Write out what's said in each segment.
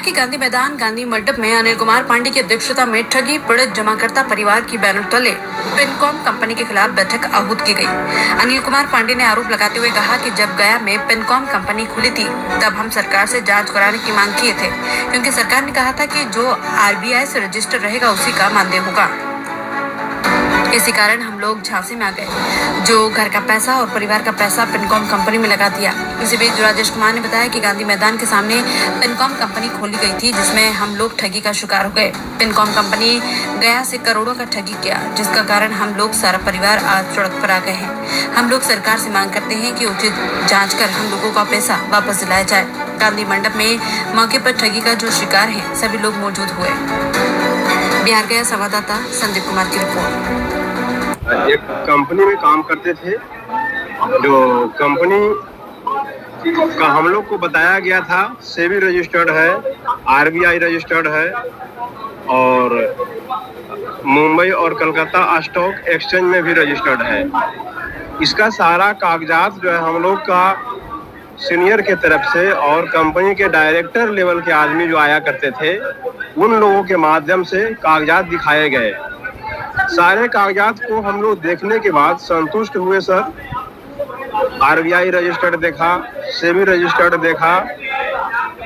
कि गांधी मैदान गांधी मंडप में अनिल कुमार पांडे की अध्यक्षता में ठगी पीड़ित जमाकर्ता परिवार की बैनर तले पिनकॉम कंपनी के खिलाफ बैठक आहूत की गई। अनिल कुमार पांडे ने आरोप लगाते हुए कहा कि जब गया में पिनकॉम कंपनी खुली थी तब हम सरकार से जांच कराने की मांग किए थे, क्योंकि सरकार ने कहा था कि जो RBI से रजिस्टर रहेगा उसी का मानदेय होगा। इसी कारण हम लोग झांसे में आ गए, जो घर का पैसा और परिवार का पैसा पिनकॉम कंपनी में लगा दिया। इसी बीच राजेश कुमार ने बताया कि गांधी मैदान के सामने पिनकॉम कंपनी खोली गई थी, जिसमें हम लोग ठगी का शिकार हो गए। पिनकॉम कंपनी गया से करोड़ों का ठगी किया, जिसका कारण हम लोग सारा परिवार आज सड़क पर आ गए हैं। हम लोग सरकार से मांग करते हैं कि उचित जाँच कर हम लोगों का पैसा वापस दिलाया जाए। गांधी मंडप में मौके पर ठगी का जो शिकार है सभी लोग मौजूद हुए। बिहार गया संवाददाता संदीप कुमार की रिपोर्ट। एक कंपनी में काम करते थे, जो कंपनी का हम लोग को बताया गया था सेबी रजिस्टर्ड है, RBI रजिस्टर्ड है और मुंबई और कलकत्ता स्टॉक एक्सचेंज में भी रजिस्टर्ड है। इसका सारा कागजात जो है हम लोग का सीनियर के तरफ से और कंपनी के डायरेक्टर लेवल के आदमी जो आया करते थे उन लोगों के माध्यम से कागजात दिखाए गए। सारे कागजात को हम लोग देखने के बाद संतुष्ट हुए सर। RBI रजिस्टर्ड देखा, सेबी रजिस्टर्ड देखा,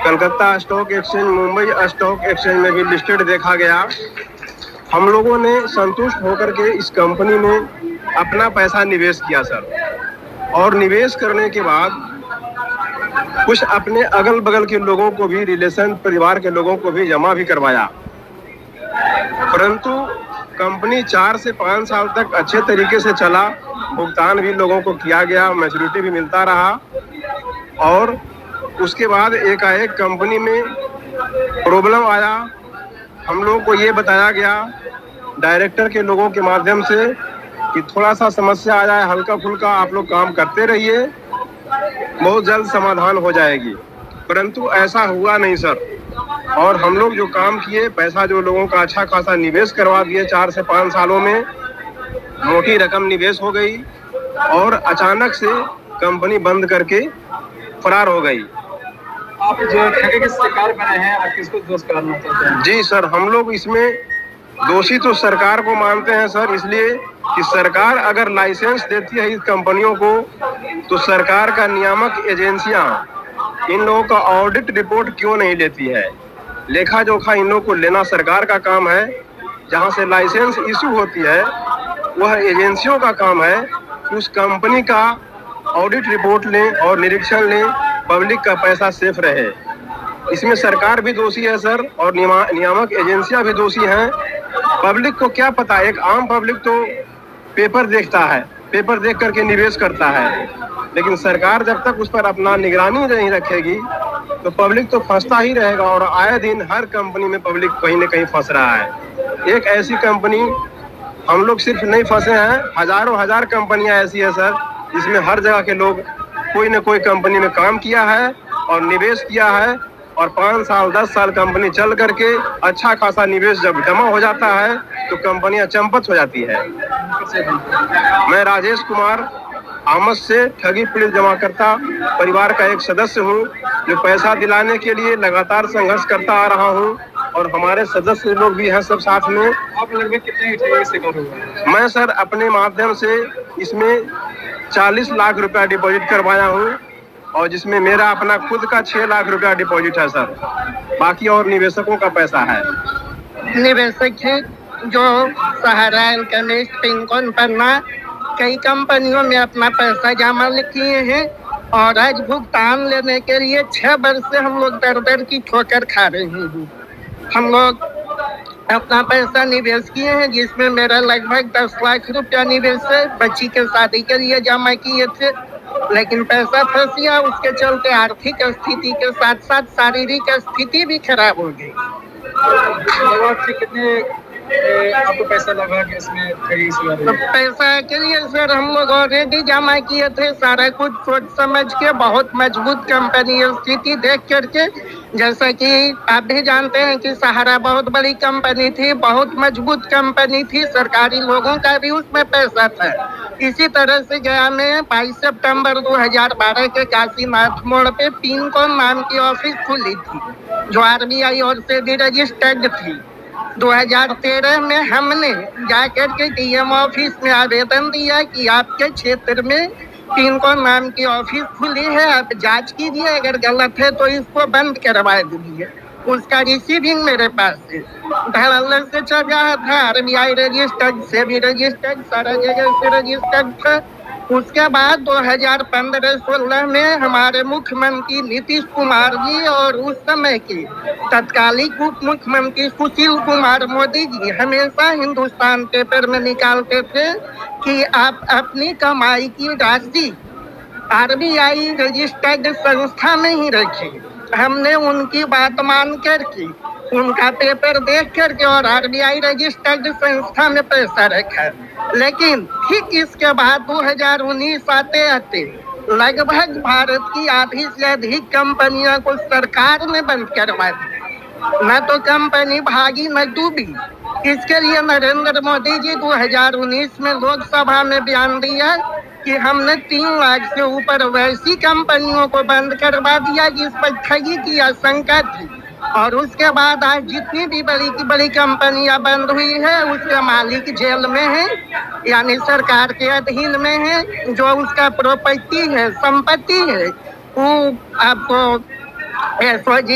Calcutta stock exchange, Mumbai stock exchange में भी लिस्टेड देखा गया। हम लोगों ने संतुष्ट होकर के इस कंपनी में अपना पैसा निवेश किया सर, और निवेश करने के बाद कुछ अपने अगल बगल के लोगों को भी, रिलेशन परिवार के लोगों को भी जमा भी करवाया। परंतु कंपनी 4 से 5 साल तक अच्छे तरीके से चला, भुगतान भी लोगों को किया गया, मैच्योरिटी भी मिलता रहा। और उसके बाद एकाएक कंपनी में प्रॉब्लम आया। हम लोगों को ये बताया गया डायरेक्टर के लोगों के माध्यम से कि थोड़ा सा समस्या आ जाए, हल्का फुल्का आप लोग काम करते रहिए, बहुत जल्द समाधान हो जाएगी। परंतु ऐसा हुआ नहीं सर। और हम लोग जो काम किए, पैसा जो लोगों का अच्छा खासा निवेश करवा दिए 4 से 5 सालों में, मोटी रकम निवेश हो गई और अचानक से कंपनी बंद करके फरार हो गई। आप जो ठगी के शिकार बने हैं, आप किसको दोष कराना चाहते हैं? जी सर, हम लोग इसमें दोषी तो सरकार को मानते हैं सर, इसलिए कि सरकार अगर लाइसेंस देती है इस कंपनियों को तो सरकार का नियामक एजेंसियां इन लोगों का ऑडिट रिपोर्ट क्यों नहीं लेती है। लेखा जोखा इन लोगों को लेना सरकार का काम है। जहां से लाइसेंस इशू होती है वह एजेंसियों का काम है कि उस कंपनी का ऑडिट रिपोर्ट लें और निरीक्षण लें, पब्लिक का पैसा सेफ रहे। इसमें सरकार भी दोषी है सर, और नियामक एजेंसियां भी दोषी हैं। पब्लिक को क्या पता, एक आम पब्लिक तो पेपर देखता है, पेपर देख करके निवेश करता है, लेकिन सरकार जब तक उस पर अपना निगरानी नहीं रखेगी तो पब्लिक तो फंसता ही रहेगा। और आए दिन हर कंपनी में पब्लिक कहीं न कहीं फंस रहा है। एक ऐसी कंपनी हम लोग सिर्फ नहीं फंसे हैं, हजारों हजार कंपनियां ऐसी है सर, जिसमें हर जगह के लोग कोई न कोई कंपनी में काम किया है और निवेश किया है, और 5 साल 10 साल कंपनी चल करके अच्छा खासा निवेश जब जमा हो जाता है तो कंपनियां चंपत हो जाती है। मैं राजेश कुमार आमद से ठगी पीड़ित जमाकर्ता परिवार का एक सदस्य हूं, जो पैसा दिलाने के लिए लगातार संघर्ष करता आ रहा हूं, और हमारे सदस्य लोग भी हैं सब साथ में। आप लगभग कितने ठगी का शिकार हुए? मैं सर अपने माध्यम से इसमें 40 लाख रुपया डिपॉजिट करवाया हूं, और जिसमें मेरा अपना खुद का 6 लाख रुपया डिपॉजिट है सर। बाकी और निवेशकों का पैसा है। निवेशक है जो सहारा, कनिष्ठ, पिनकॉम पन्ना कई कंपनियों में अपना पैसा जमा किए हैं, और आज भुगतान लेने के लिए 6 वर्ष से हम लोग दर की ठोकर खा रहे हैं। हम लोग अपना पैसा निवेश किए हैं, जिसमें मेरा लगभग 10 लाख रुपया निवेश है। बच्ची के शादी के लिए जमा किए थे, लेकिन पैसा फंस गया। उसके चलते आर्थिक स्थिति के साथ साथ शारीरिक स्थिति भी खराब हो गई। कितने आपको पैसा लगा कि इसमें ठगी से तो पैसा के लिए सर हम लोग ऑलरेडी जमा किए थे, सारा कुछ सोच समझ के, बहुत मजबूत कंपनी स्थिति देख करके। जैसा कि आप भी जानते हैं कि सहारा बहुत बड़ी कंपनी थी, बहुत मजबूत कंपनी थी, सरकारी लोगों का भी उसमें पैसा था। इसी तरह से गया में 22 सितंबर 2012 के काशीनाथ मोड़ पे पिनकॉम नाम की ऑफिस खुली थी, जो RBI और से भी रजिस्टर्ड थी। 2013 में हमने जाकर के DM ऑफिस में आवेदन दिया कि आपके क्षेत्र में पिनकॉम नाम की ऑफिस खुली है, आप जांच कीजिए, अगर गलत है तो इसको बंद करवा दीजिए। उसका रिसीविंग मेरे पास है, धड़ल्ले से चल रहा था, RBI रजिस्टर्ड से भी रजिस्टर्ड, सारा जगह से रजिस्टर्ड था। उसके बाद 2015-16 में हमारे मुख्यमंत्री नीतीश कुमार जी और उस समय के तत्कालीन उप मुख्यमंत्री सुशील कुमार मोदी जी हमेशा हिंदुस्तान पेपर में निकालते थे कि आप अपनी कमाई की राशि RBI रजिस्टर्ड संस्था में ही रखें। हमने उनकी बात मान करके, उनका पेपर देख करके और RBI रजिस्टर्ड संस्था में पैसा रखा। लेकिन ठीक इसके बाद 2019 आते आते लगभग भारत की आधी से अधिक कंपनियों को सरकार ने बंद करवा दी। न तो कंपनी भागी न डूबी। इसके लिए नरेंद्र मोदी जी 2019 में लोकसभा में बयान दिया कि हमने 3 लाख से ऊपर वैसी कंपनियों को बंद करवा दिया जिस पर ठगी की आशंका थी। और उसके बाद आज जितनी भी बड़ी की बड़ी कंपनियां बंद हुई है उसके मालिक जेल में है, यानी सरकार के अधीन में है। जो उसका प्रॉपर्टी है, संपत्ति है, वो आपको SOG,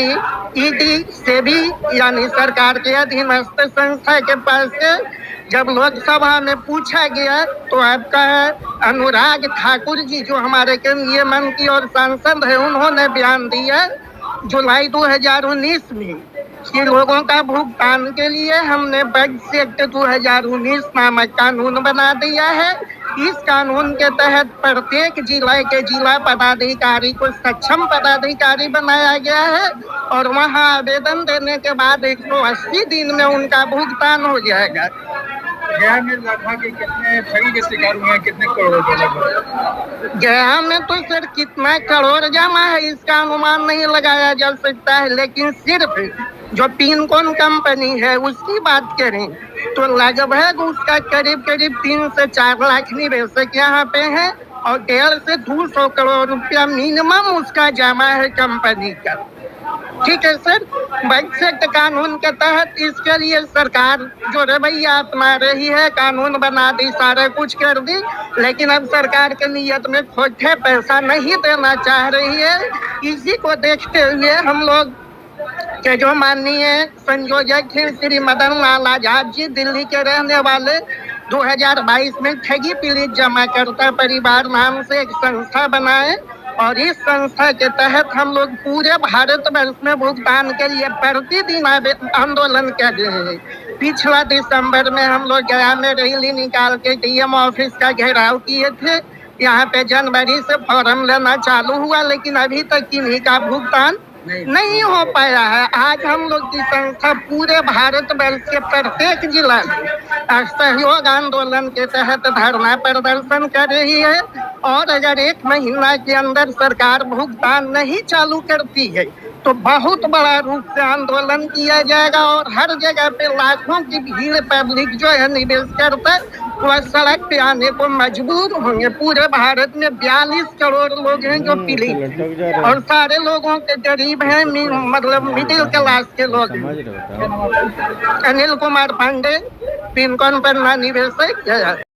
ED से भी यानी सरकार के अधीनस्थ संस्था के पास से। जब लोकसभा में पूछा गया तो आपका अनुराग ठाकुर जी जो हमारे केंद्रीय मंत्री और सांसद है, उन्होंने बयान दिया जुलाई 2019 में कि लोगों का भुगतान के लिए हमने बजट एक्ट 2019 नामक कानून बना दिया है। इस कानून के तहत प्रत्येक जिला के जिला पदाधिकारी को सक्षम पदाधिकारी बनाया गया है और वहां आवेदन देने के बाद 180 दिन में उनका भुगतान हो जाएगा। गया में लगभग कितने ठगी के शिकार हुए हैं, कितने करोड़ रुपए लगभग? गया में तो सर कितना करोड़ जमा है इसका अनुमान नहीं लगाया जा सकता है, लेकिन सिर्फ जो पिनकॉम कंपनी है उसकी बात करें तो लगभग उसका करीब 3 से 4 लाख निवेशक यहाँ पे हैं और 150 से 200 करोड़ रुपया मिनिमम उसका जमा है कंपनी का। ठीक है सर, बजट कानून के तहत इसके लिए सरकार जो रवैया अपना रही है, कानून बना दी, सारा कुछ कर दी, लेकिन अब सरकार के नियत में खोटे पैसा नहीं देना चाह रही है। इसी को देखते हुए हम लोग के जो माननीय संयोजक हैं श्री मदन लाल आजाद जी, दिल्ली के रहने वाले, 2022 में ठगी पीड़ित जमाकर्ता परिवार नाम से एक संस्था बनाए और इस संस्था के तहत हम लोग पूरे भारत वर्ष में भुगतान के लिए प्रतिदिन आंदोलन कर रहे हैं। पिछला दिसंबर में हम लोग गया में रैली निकाल के DM ऑफिस का घेराव किए थे। यहाँ पे जनवरी से फॉर्म लेना चालू हुआ, लेकिन अभी तक किन्हीं का भुगतान नहीं हो पाया है। आज हम लोग की संस्था पूरे भारत वर्ष के प्रत्येक जिला में सहयोग आंदोलन के तहत धरना प्रदर्शन कर रही है और अगर 1 महीना के अंदर सरकार भुगतान नहीं चालू करती है तो बहुत बड़ा रूप से आंदोलन किया जाएगा और हर जगह पे लाखों की भीड़ पब्लिक जो है निवेश करता वह सड़क पे आने को मजबूर होंगे। पूरे भारत में 42 करोड़ लोग हैं जो पीड़ित और सारे लोगों के गरीब हैं, मतलब मिडिल क्लास के लोग हैं। अनिल कुमार पांडे, पिनकॉम पर निवेशक।